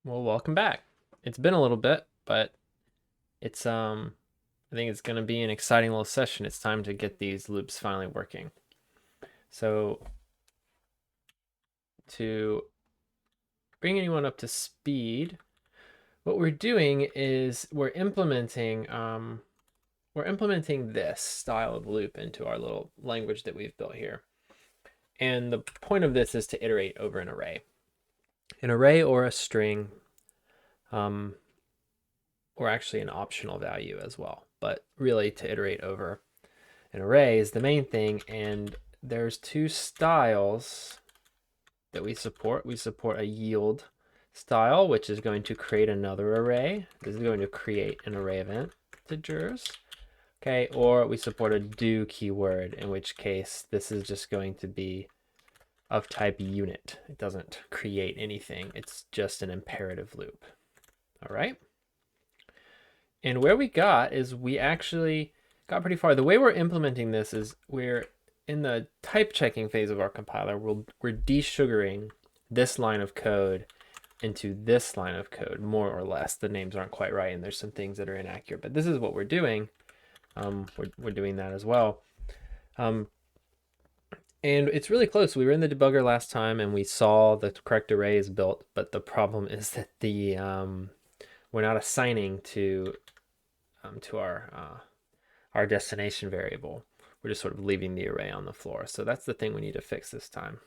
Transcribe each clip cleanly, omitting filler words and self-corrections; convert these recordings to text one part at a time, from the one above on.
Well, welcome back. It's been a little bit, but it's I think it's going to be an exciting little session. It's time to get these loops finally working. So to bring anyone up to speed, what we're doing is we're implementing this style of loop into our little language that we've built here. And the point of this is to iterate over an array or a string, um, or actually an optional value as well. But really, to iterate over an array is the main thing, and there's two styles that we support. We support a yield style, which is going to create another array. This is going to create an array of integers. Okay, or we support a do keyword, in which case this is just going to be of type unit. It doesn't create anything. It's just an imperative loop. All right. And where we got is we actually got pretty far. The way we're implementing this is we're in the type checking phase of our compiler. We're desugaring this line of code into this line of code, more or less. The names aren't quite right, and there's some things that are inaccurate, but this is what we're doing. We're doing that as well. And it's really close. We were in the debugger last time, and we saw the correct array is built, but the problem is that we're not assigning to our destination variable. We're just sort of leaving the array on the floor. So that's the thing we need to fix this time.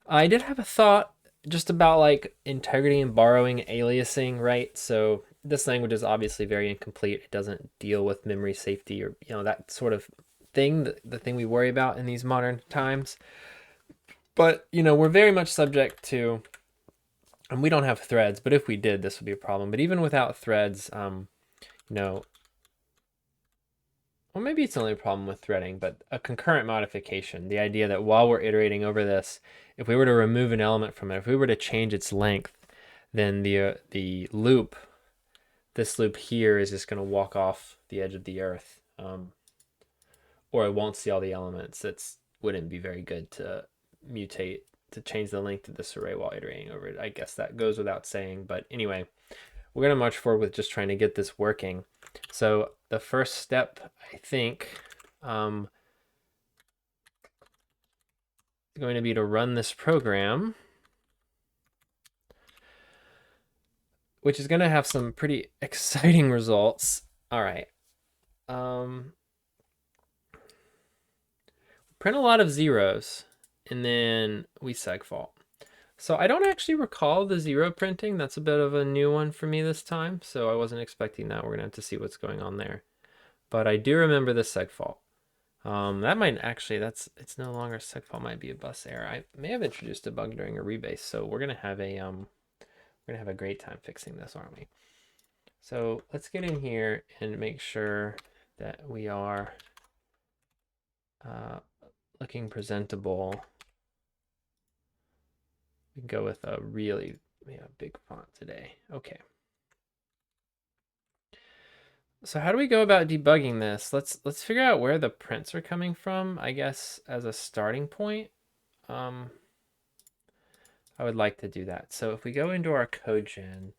I did have a thought just about like integrity and borrowing, aliasing, right? So this language is obviously very incomplete. It doesn't deal with memory safety or that sort of thing, the thing we worry about in these modern times. But we're very much subject to, and we don't have threads, but if we did, this would be a problem. But even without threads, you know, well, maybe it's only a problem with threading, but a concurrent modification, the idea that while we're iterating over this, if we were to remove an element from it, if we were to change its length, then the loop, this loop here is just going to walk off the edge of the earth, or it won't see all the elements. It wouldn't be very good to mutate, to change the length of this array while iterating over it. I guess that goes without saying, but anyway, we're going to march forward with just trying to get this working. So the first step, I think, is going to be to run this program, which is going to have some pretty exciting results. All right. Print a lot of zeros, and then we segfault. So I don't actually recall the zero printing. That's a bit of a new one for me this time, so I wasn't expecting that. We're going to have to see what's going on there. But I do remember the segfault. That might actually, it's no longer segfault, might be a bus error. I may have introduced a bug during a rebase, so we're gonna have a great time fixing this, aren't we? So let's get in here and make sure that we are looking presentable. We can go with a really big font today. Okay. So how do we go about debugging this? Let's figure out where the prints are coming from, I guess, as a starting point. I would like to do that. So if we go into our code gen,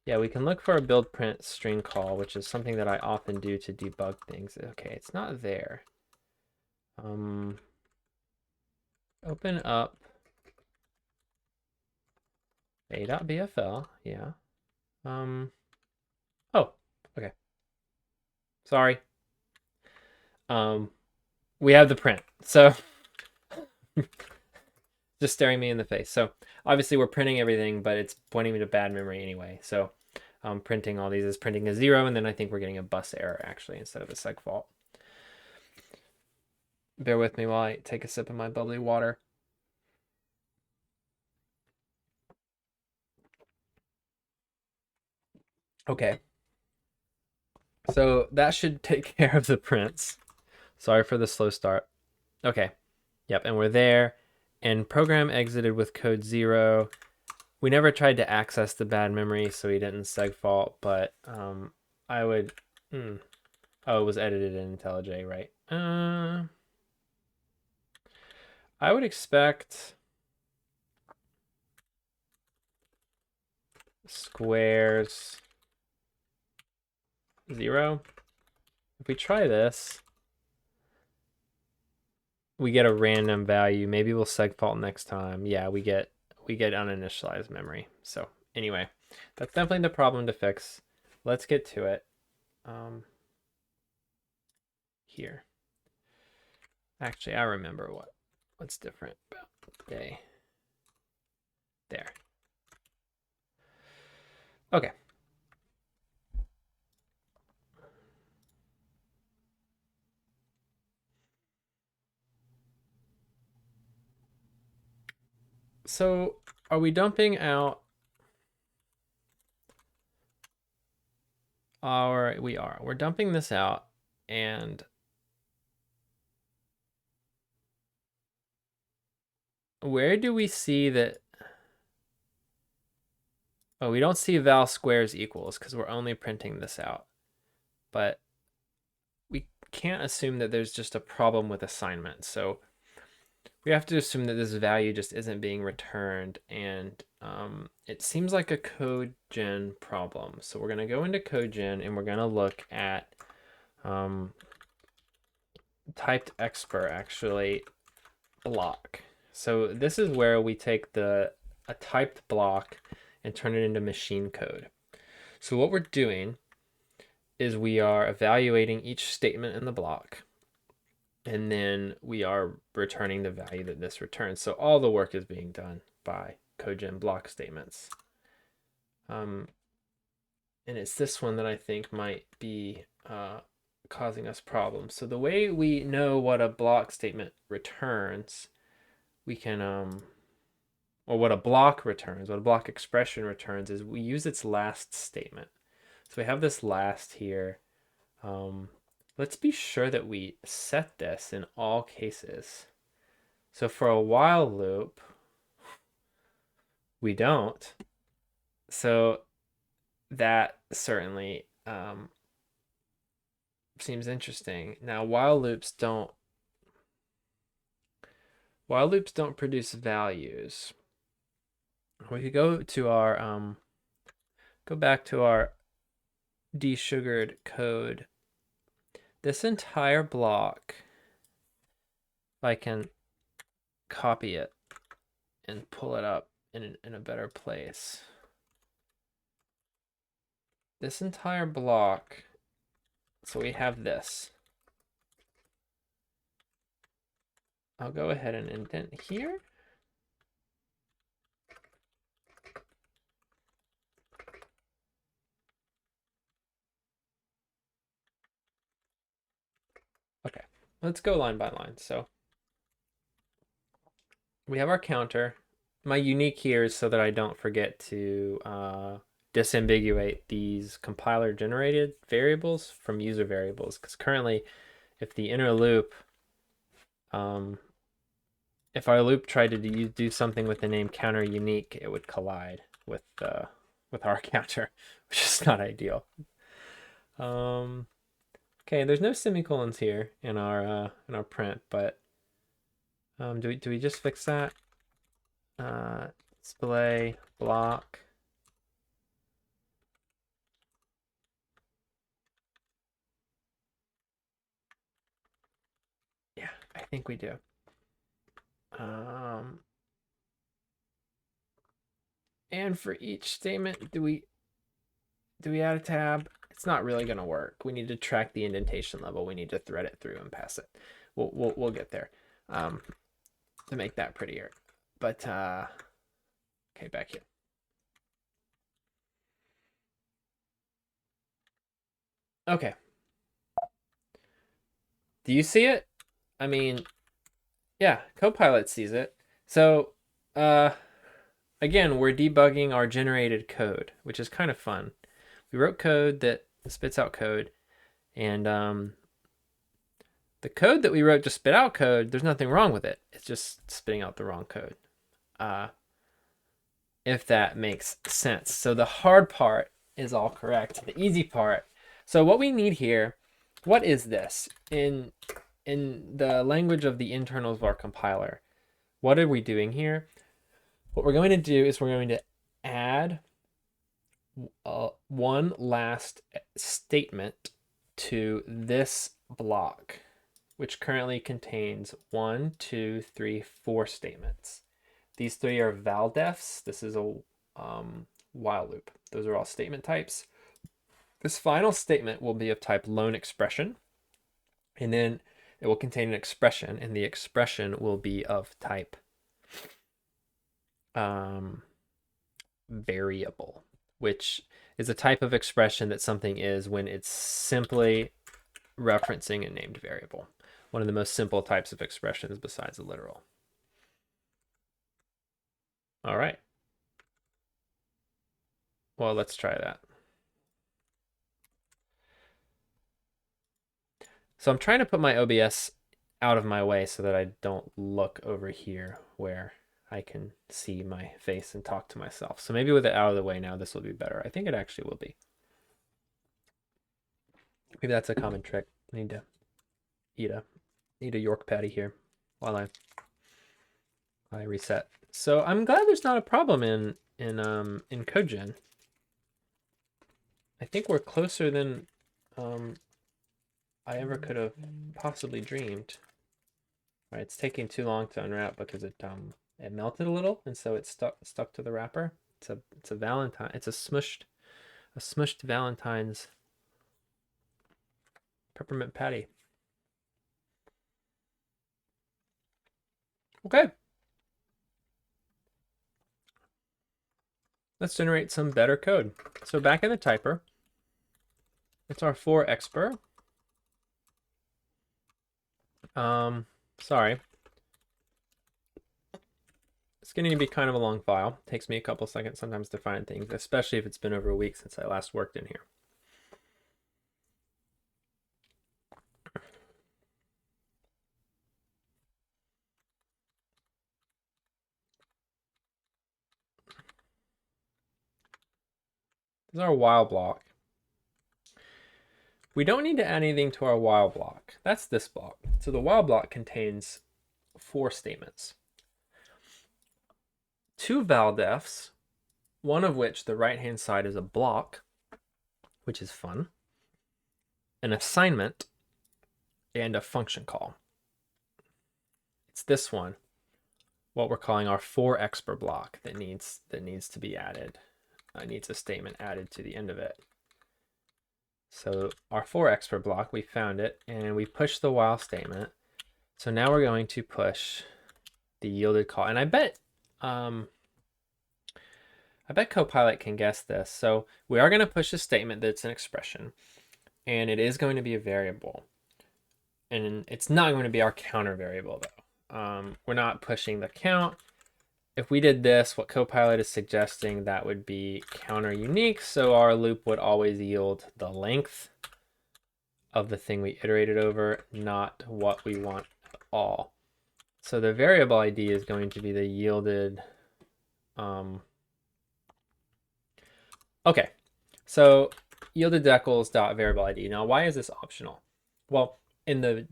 yeah, we can look for a build print string call, which is something that I often do to debug things. Okay, it's not there. Open up a.bfl, yeah. Oh, okay. Sorry. We have the print. So just staring me in the face. So obviously we're printing everything, but it's pointing me to bad memory anyway. So printing all these is printing a 0, and then I think we're getting a bus error actually instead of a segfault. Bear with me while I take a sip of my bubbly water. Okay. So that should take care of the prints. Sorry for the slow start. Okay. Yep, and we're there. And program exited with code 0. We never tried to access the bad memory, so we didn't segfault, but I would... Oh, it was edited in IntelliJ, right? I would expect squares 0. If we try this, we get a random value. Maybe we'll segfault next time. Yeah, we get uninitialized memory. So anyway, that's definitely the problem to fix. Let's get to it. Here. Actually, I remember what's different about day. There. Okay. So are we dumping out we're dumping this out, and where do we see that? Oh, we don't see val squares equals because we're only printing this out. But we can't assume that there's just a problem with assignment. So we have to assume that this value just isn't being returned, and it seems like a code gen problem. So we're going to go into code gen and we're going to look at typed expr actually block. So this is where we take a typed block and turn it into machine code. So what we're doing is we are evaluating each statement in the block, and then we are returning the value that this returns. So all the work is being done by codegen block statements. And it's this one that I think might be causing us problems. So the way we know what a block statement returns, we can, or what a block returns, what a block expression returns, is we use its last statement. So we have this last here. Let's be sure that we set this in all cases. So for a while loop, we don't. So that certainly seems interesting. Now while loops don't produce values. We could go to our go back to our desugared code. This entire block, if I can copy it and pull it up in a better place. This entire block, so we have this. I'll go ahead and indent here. Okay, let's go line by line. So we have our counter. My unique here is so that I don't forget to disambiguate these compiler generated variables from user variables, because currently if the inner loop, if our loop tried to do something with the name counter unique, it would collide with our counter, which is not ideal. Okay, there's no semicolons here in our print, but do we just fix that? Display block. Yeah, I think we do. And for each statement, do we add a tab? It's not really going to work. We need to track the indentation level. We need to thread it through and pass it. We'll get there to make that prettier. But okay, back here. Okay. Do you see it? I mean, yeah, Copilot sees it. So again, we're debugging our generated code, which is kind of fun. We wrote code that spits out code, and the code that we wrote to spit out code, there's nothing wrong with it. It's just spitting out the wrong code. If that makes sense. So the hard part is all correct. The easy part. So what we need here, what is this? In the language of the internals of our compiler, what are we doing here? What we're going to do is we're going to add one last statement to this block, which currently contains 1, 2, 3, 4 statements. These three are valdefs. This is a while loop. Those are all statement types. This final statement will be of type lone expression, and then it will contain an expression, and the expression will be of type variable, which is a type of expression that something is when it's simply referencing a named variable. One of the most simple types of expressions besides a literal. All right. Well, let's try that. So I'm trying to put my OBS out of my way so that I don't look over here where I can see my face and talk to myself. So maybe with it out of the way now, this will be better. I think it actually will be. Maybe that's a common trick. I need to eat a York patty here while I reset. So I'm glad there's not a problem in CodeGen. I think we're closer than I ever could have possibly dreamed. All right, it's taking too long to unwrap because it melted a little, and so it's stuck to the wrapper. It's a Valentine. It's a smushed Valentine's peppermint patty. Okay. Let's generate some better code. So back in the typer, it's our for expr. Sorry. It's getting to be kind of a long file. It takes me a couple seconds sometimes to find things, especially if it's been over a week since I last worked in here. This is our while block. We don't need to add anything to our while block. That's this block. So the while block contains 4 statements. 2 valdefs, one of which the right-hand side is a block, which is fun, an assignment, and a function call. It's this one, what we're calling our for expr block that needs to be added. Needs a statement added to the end of it. So our for expr block, we found it, and we pushed the while statement. So now we're going to push the yielded call, and I bet Copilot can guess this. So we are going to push a statement that's an expression, and it is going to be a variable, and it's not going to be our counter variable though. We're not pushing the count. If we did this, what Copilot is suggesting, that would be counter unique. So our loop would always yield the length of the thing we iterated over, not what we want at all. So the variable ID is going to be the yielded. Okay, so yielded decals dot variable ID. Now, why is this optional? Well, in the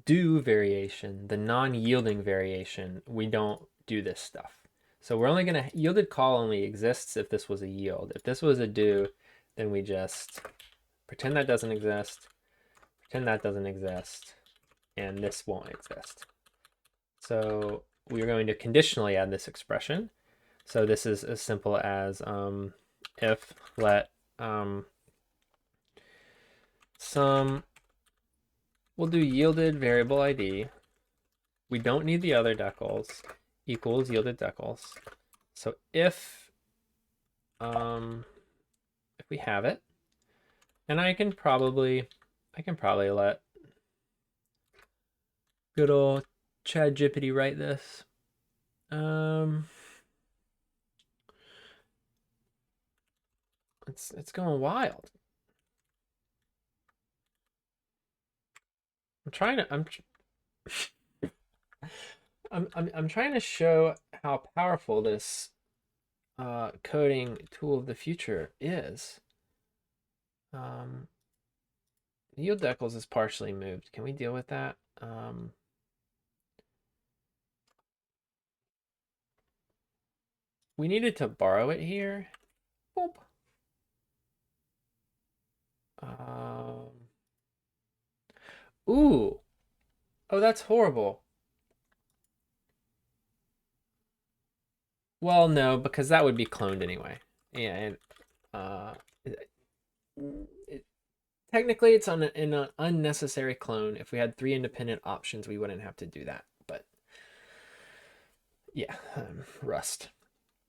do variation, the non-yielding variation, we don't do this stuff. So we're only going to, yielded call only exists if this was a yield. If this was a do, then we just pretend that doesn't exist, pretend that doesn't exist, and this won't exist. So we're going to conditionally add this expression. So this is as simple as if let some, we'll do yielded variable ID. We don't need the other decals, equals yielded decals. So if we have it, and I can probably let good old ChatGPT write this. It's going wild. I'm trying to show how powerful this coding tool of the future is. Yield decals is partially moved. Can we deal with that? We needed to borrow it here. Boop. Ooh. Oh, that's horrible. Well, no, because that would be cloned anyway. Yeah, and uh, it, technically it's on an unnecessary clone. If we had three independent options, we wouldn't have to do that. But yeah, Rust.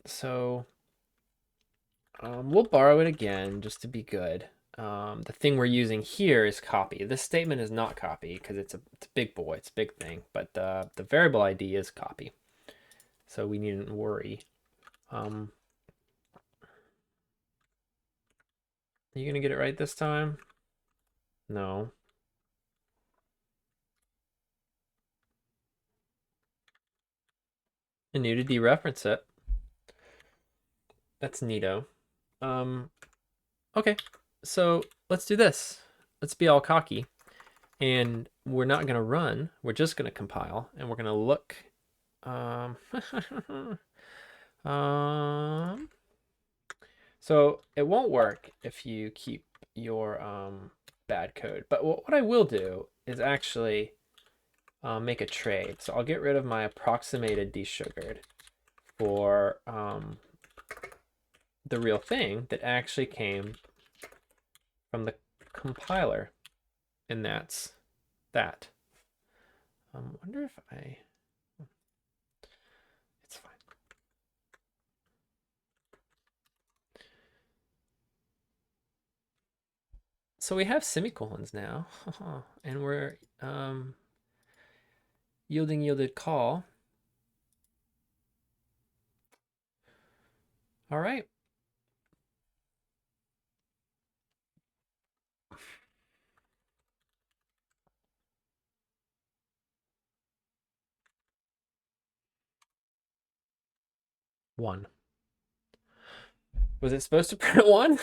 So we'll borrow it again just to be good. The thing we're using here is copy. This statement is not copy because it's a big boy, it's a big thing. But the variable ID is copy, so we needn't worry. Are you gonna get it right this time? No. I knew to dereference it. That's neato. Okay, so let's do this. Let's be all cocky. And we're not gonna run, we're just gonna compile, and we're gonna look. Um, so it won't work if you keep your bad code. But what I will do is actually make a trade. So I'll get rid of my approximated desugared for the real thing that actually came from the compiler, and that's that. I wonder if it's fine. So we have semicolons now, and we're yielded call. All right. One. Was it supposed to print one?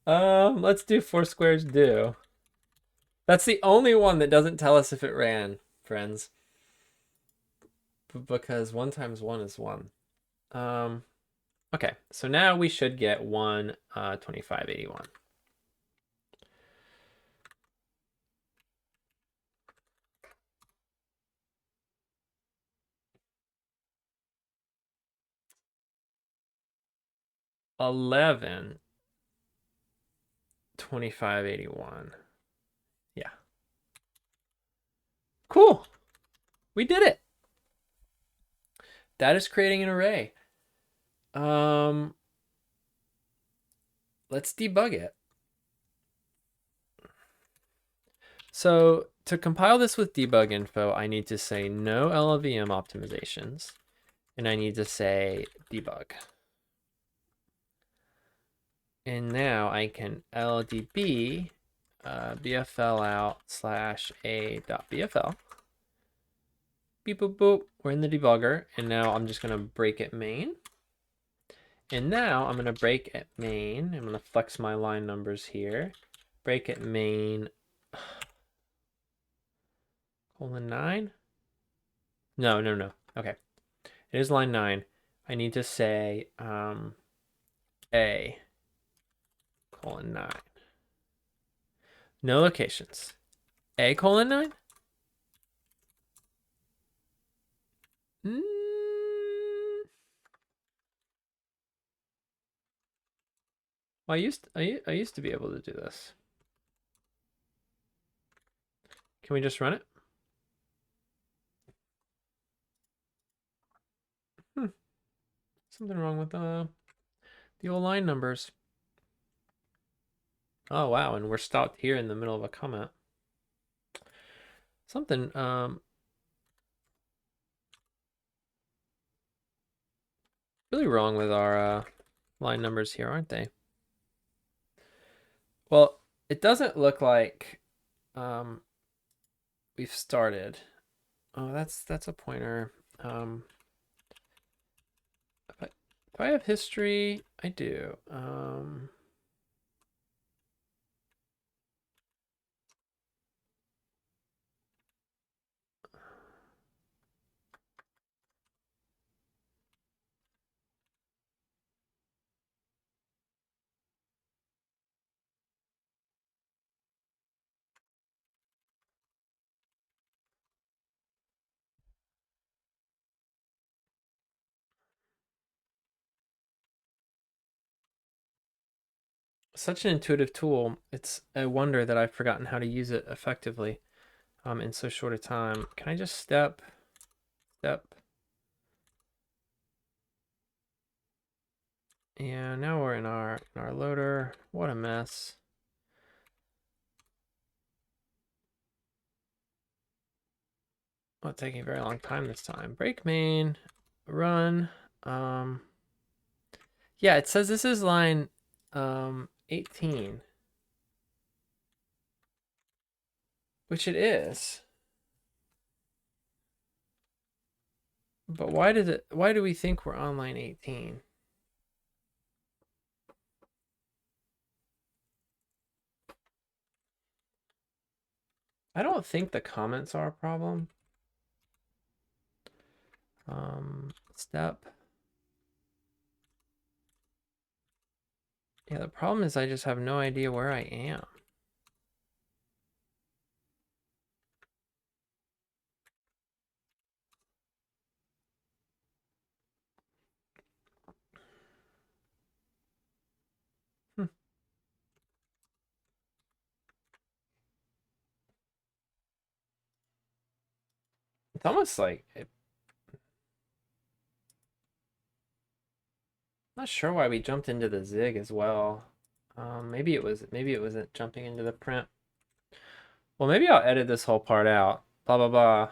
Let's do four squares do. That's the only one that doesn't tell us if it ran, friends. Because 1 times 1 is 1. Okay, so now we should get 12581. $11 2581. Yeah. Cool. We did it. That is creating an array. Let's debug it. So to compile this with debug info, I need to say no LLVM optimizations, and I need to say debug. And now I can LLDB bfl out /a.bfl. Beep boop boop. We're in the debugger, and now I'm just gonna break at main. And now I'm gonna break at main. I'm gonna flex my line numbers here. Break at main :9. No. Okay, it is line 9. I need to say a :9. No locations. A :9. Mm. Well, I used to be able to do this. Can we just run it? Something wrong with the old line numbers. Oh wow, and we're stopped here in the middle of a comment. Something really wrong with our line numbers here, aren't they? Well, it doesn't look like we've started. Oh, that's a pointer. Do I have history? I do. such an intuitive tool. It's a wonder that I've forgotten how to use it effectively in so short a time. Can I just step? And now we're in our loader. What a mess. Not taking a very long time this time. Break main, run. Yeah, it says this is line 18, which it is. But why do we think we're on line 18? I don't think the comments are a problem. Step. Yeah, the problem is I just have no idea where I am. Hmm. It's almost like not sure why we jumped into the zig as well. Maybe it wasn't jumping into the print. Well, maybe I'll edit this whole part out. Blah blah blah.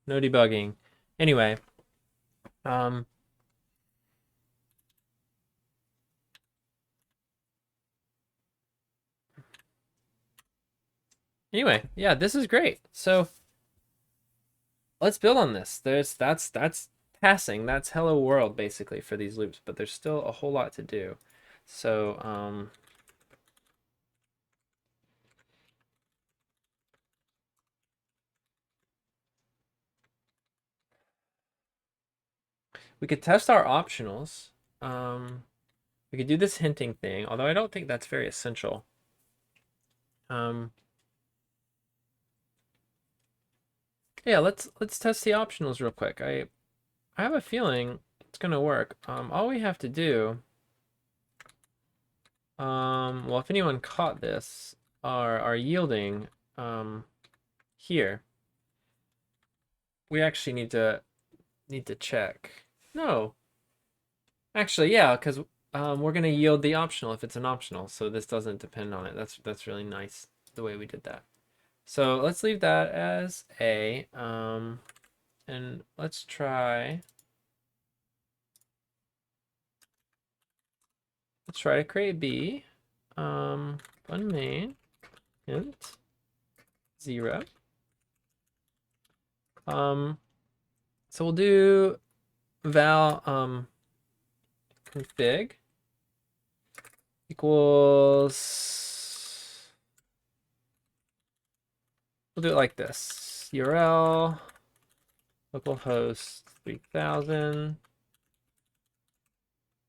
No debugging. Anyway, anyway, yeah, this is great. So let's build on this. That's passing. That's hello world basically for these loops, but there's still a whole lot to do. So we could test our optionals. We could do this hinting thing, although I don't think that's very essential. Yeah, let's test the optionals real quick. I have a feeling it's gonna work. All we have to do, well, if anyone caught this, our yielding, here, we actually need to check. No, actually, yeah, because we're gonna yield the optional if it's an optional, so this doesn't depend on it. That's really nice the way we did that. So let's leave that as A, and let's try to create B, fun main, int 0. So we'll do val config equals, we'll do it like this: URL localhost 3000,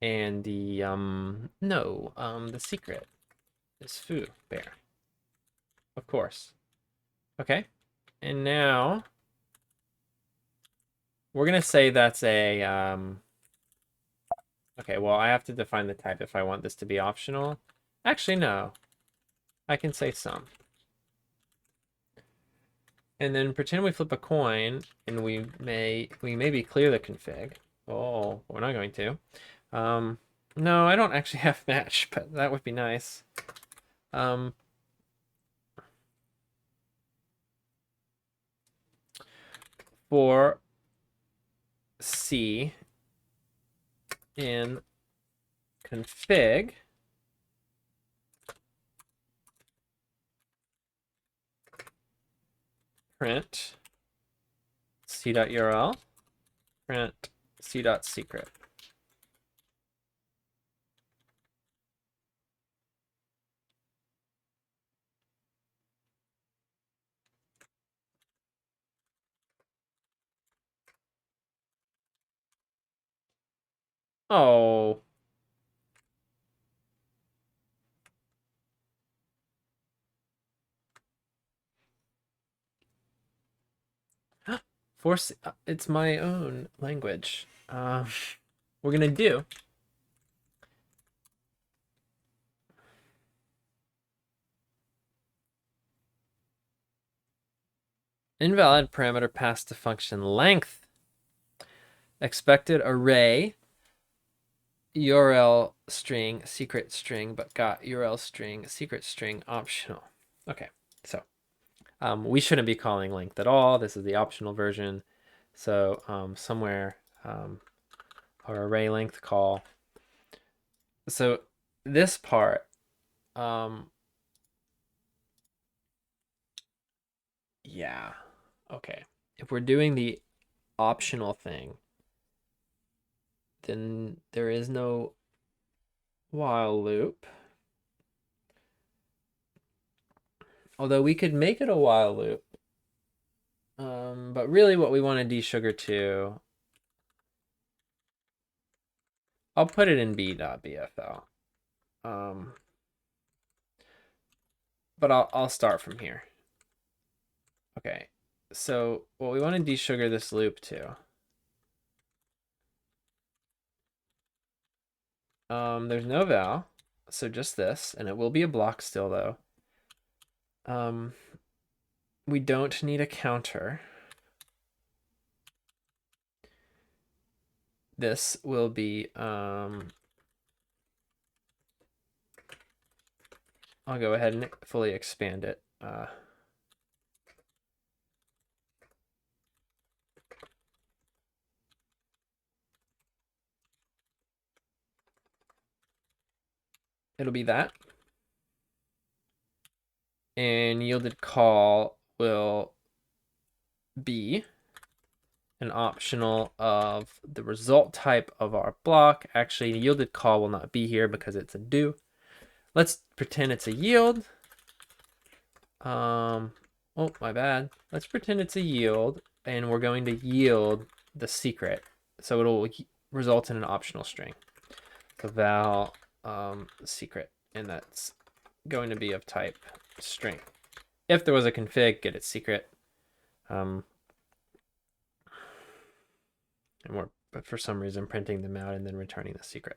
and the the secret is foo bear, of course. Okay, and now we're gonna say that's a okay, well, I have to define the type if I want this to be optional. Actually, no, I can say some. And then pretend we flip a coin, and we maybe clear the config. Oh, we're not going to. No, I don't actually have match, but that would be nice. For C in config, print c.url, print c.secret. Oh. Force, it's my own language. We're gonna do Invalid parameter passed to function length. Expected array URL string secret string, but got URL string secret string optional. Okay, so we shouldn't be calling length at all. This is the optional version. So somewhere our array length call. So this part, yeah, okay. If we're doing the optional thing, then there is no while loop. Although we could make it a while loop. But really what we want to desugar to, I'll put it in b.bfl. But I'll start from here. Okay, so what we want to desugar this loop to, there's no val, so just this, and it will be a block still though. We don't need a counter. This will be, I'll go ahead and fully expand it. It'll be that. And yielded call will be an optional of the result type of our block. Actually, yielded call will not be here because it's a do. Let's pretend it's a yield. Oh, my bad. Let's pretend it's a yield, and we're going to yield the secret. So it'll result in an optional string. So val secret, and that's going to be of type string. If there was a config, get its secret. And we're, but for some reason, printing them out and then returning the secret.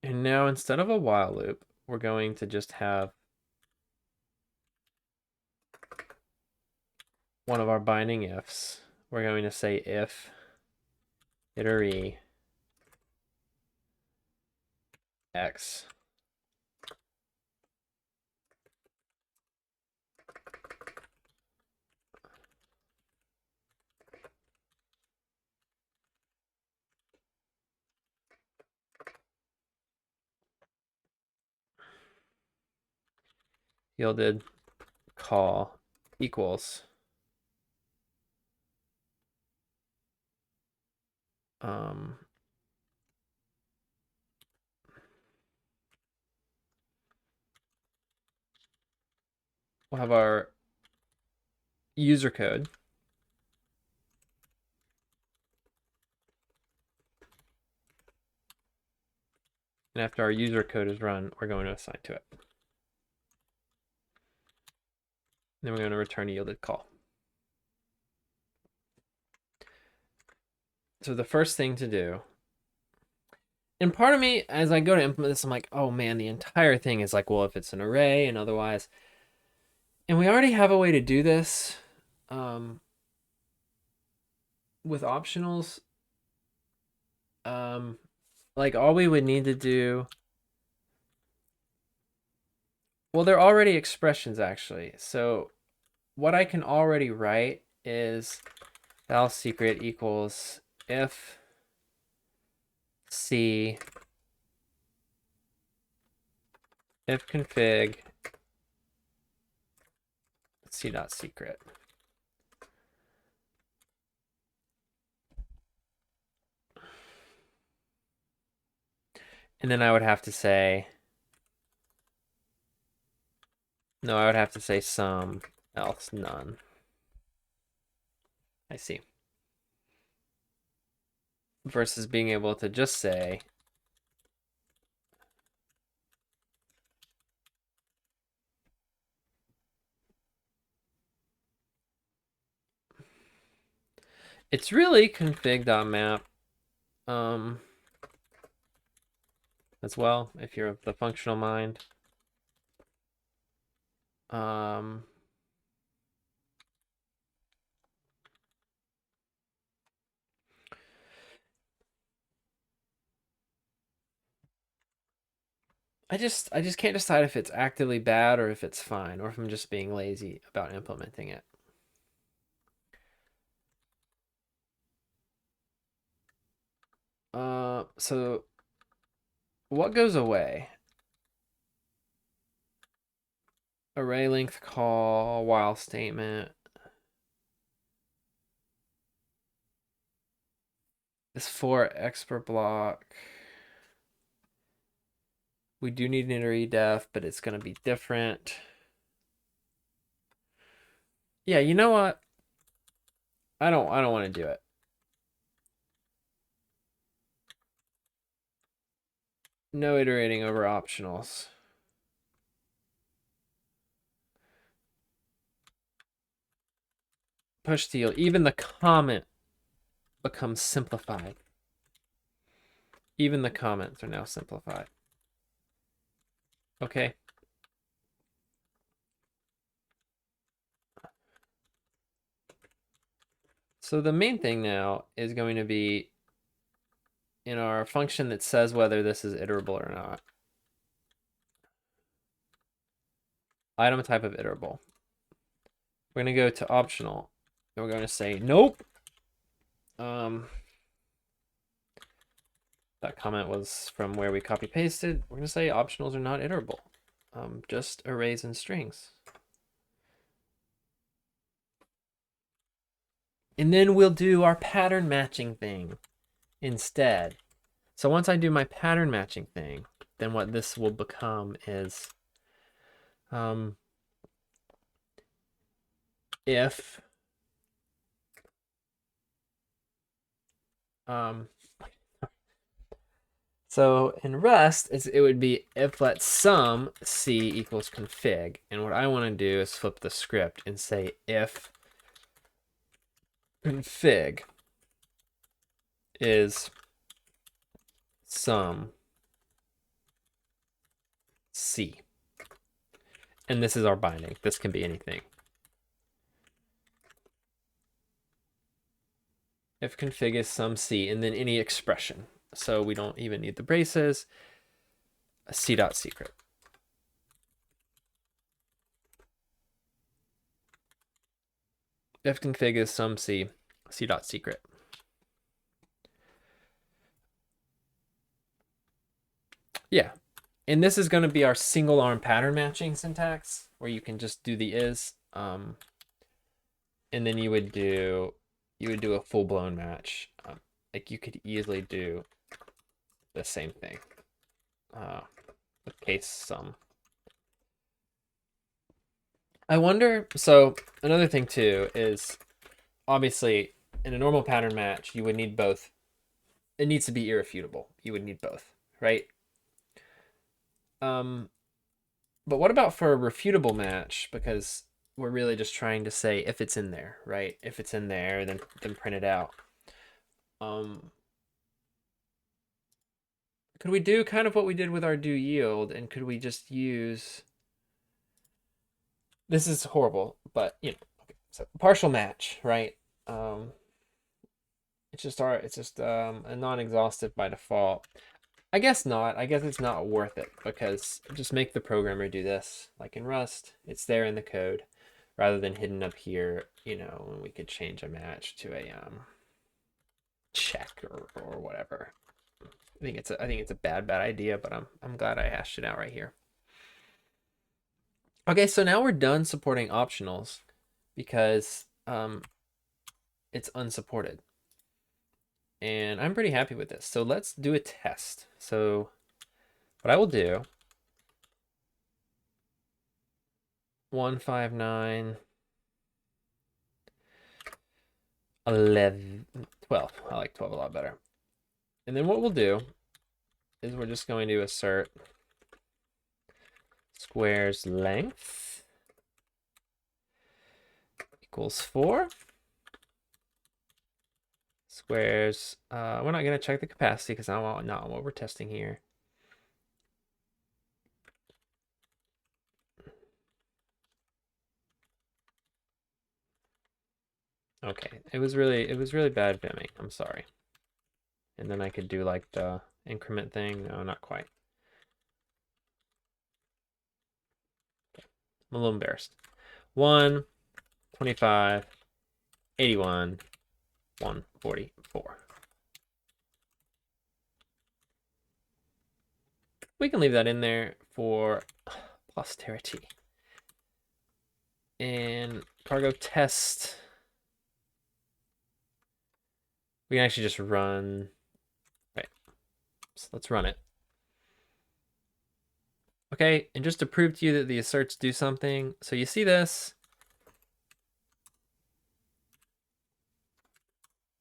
And now instead of a while loop, we're going to just have one of our binding ifs. We're going to say if iterate x. Yielded call equals we'll have our user code. And after our user code is run, we're going to assign to it. Then we're going to return a yielded call. So the first thing to do, and part of me, as I go to implement this, I'm like, oh man, the entire thing is like, well, if it's an array and otherwise, and we already have a way to do this with optionals. Like all we would need to do, well, they're already expressions actually. So what I can already write is val secret equals if c if config c.secret. And then I would have to say, no, I would have to say some else none. I see. Versus being able to just say it's really config.map as well, if you're of the functional mind. I just can't decide if it's actively bad or if it's fine, or if I'm just being lazy about implementing it. So what goes away? Array length call, while statement. This for X per block. We do need an iter def, but it's going to be different. Yeah, you know what? I don't want to do it. No iterating over optionals. Push deal. Even the comment becomes simplified. Even the comments are now simplified. Okay. So the main thing now is going to be in our function that says whether this is iterable or not. Item type of iterable. We're going to go to optional. And we're going to say nope. That comment was from where we copy pasted. We're going to say optionals are not iterable. Just arrays and strings. And then we'll do our pattern matching thing instead. So once I do my pattern matching thing, then what this will become is if so in Rust, it would be if let sum c equals config. And what I want to do is flip the script and say if config is sum c. And this is our binding. This can be anything. If config is sum c, and then any expression. So we don't even need the braces. C dot secret. If config is sum c, C dot secret. Yeah. And this is going to be our single arm pattern matching syntax, where you can just do the is, and then you would do a full blown match. Like you could easily do the same thing with case sum. I wonder. So another thing too is obviously in a normal pattern match you would need both. It needs to be irrefutable. You would need both, right? But what about for a refutable match? Because we're really just trying to say if it's in there, right? If it's in there, then print it out. Could we do kind of what we did with our do yield, and could we just use? This is horrible, but you know, okay, so partial match, right? It's just a non-exhaustive by default. I guess not. I guess it's not worth it because just make the programmer do this. Like in Rust, it's there in the code rather than hidden up here, you know, when we could change a match to a check or whatever. I think it's a bad idea, but I'm glad I hashed it out right here. Okay, so now we're done supporting optionals because it's unsupported. And I'm pretty happy with this. So let's do a test. So what I will do 159 11 12. I like 12 a lot better. And then what we'll do is we're just going to assert squares length equals 4. Squares, we're not going to check the capacity because that's not what we're testing here. Okay, it was really bad bimming. I'm sorry. And then I could do like the increment thing. No, not quite. I'm a little embarrassed. 1, 25, 81, 144. We can leave that in there for posterity. And cargo test. We can actually just run. Right. So let's run it. Okay, and just to prove to you that the asserts do something, so you see this.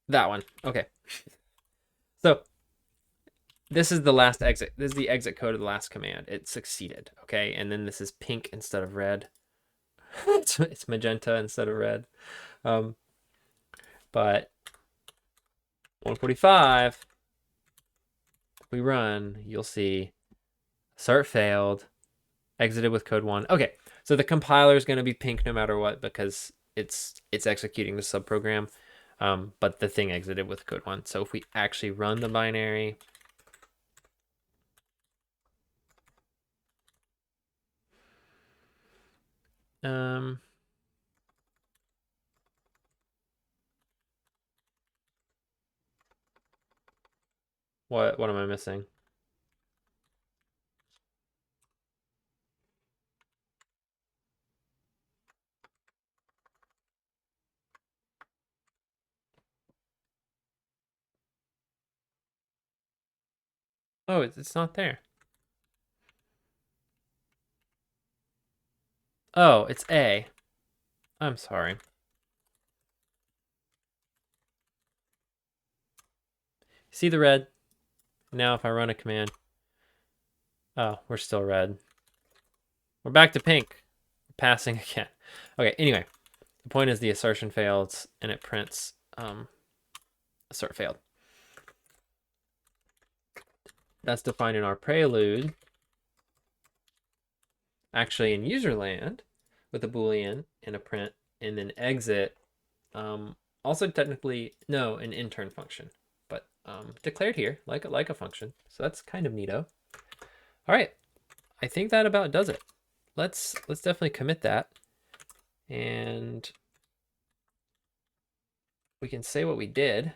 That one. Okay. So this is the last exit. This is the exit code of the last command. It succeeded. Okay, and then this is pink instead of red. It's magenta instead of red. But 145, if we run, you'll see assert failed, exited with code 1. Okay, so the compiler is going to be pink no matter what because it's executing the subprogram, but the thing exited with code 1. So if we actually run the binary, what am I missing? Oh, it's not there. Oh, it's A. I'm sorry. See the red? Now if I run a command, oh, we're still red. We're back to pink. We're passing again. Okay, anyway, the point is the assertion failed and it prints assert failed. That's defined in our prelude. Actually in userland with a boolean and a print and then exit. Also technically, no, an intern function, but declared here like a function. So that's kind of neato. All right, I think that about does it. Let's definitely commit that, and we can say what we did.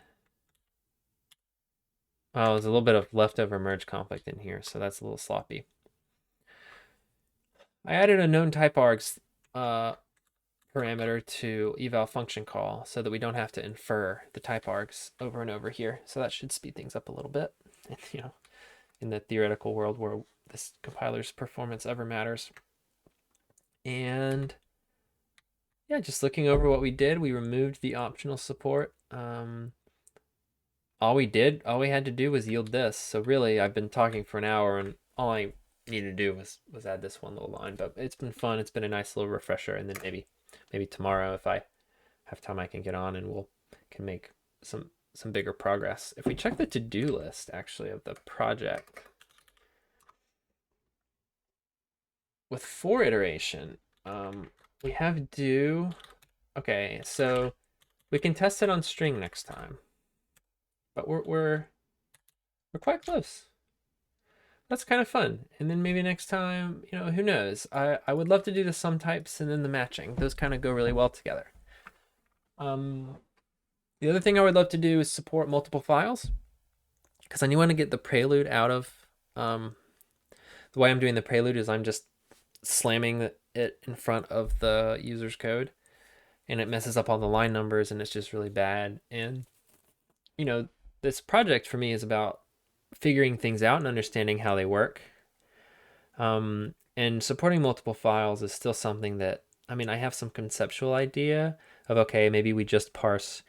Oh, there's a little bit of leftover merge conflict in here, so that's a little sloppy. I added a known type args parameter to eval function call so that we don't have to infer the type args over and over here. So that should speed things up a little bit. And, you know, in the theoretical world where this compiler's performance ever matters. And yeah, just looking over what we did, we removed the optional support. All we had to do was yield this. So really, I've been talking for an hour, and all I needed to do was add this one little line. But it's been fun. It's been a nice little refresher, and then maybe tomorrow, if I have time, I can get on and can make some bigger progress. If we check the to-do list actually of the project with 4 iteration, we have do. Okay, so we can test it on string next time, but we're quite close. That's kind of fun. And then maybe next time, you know, who knows? I would love to do the sum types and then the matching. Those kind of go really well together. The other thing I would love to do is support multiple files, because I want to get the prelude out of. The way I'm doing the prelude is I'm just slamming it in front of the user's code, and it messes up all the line numbers, and it's just really bad. And you know, this project for me is about figuring things out and understanding how they work. And supporting multiple files is still something that, I mean, I have some conceptual idea of, okay, maybe we just parse,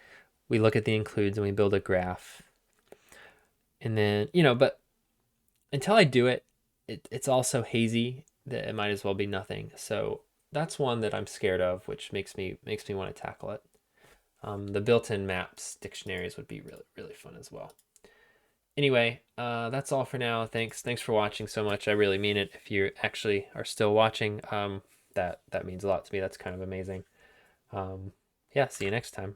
we look at the includes and we build a graph. And then, you know, but until I do it, it's all so hazy that it might as well be nothing. So that's one that I'm scared of, which makes me want to tackle it. The built-in maps dictionaries would be really, really fun as well. Anyway, that's all for now. Thanks for watching so much. I really mean it. If you actually are still watching, that means a lot to me. That's kind of amazing. Yeah, see you next time.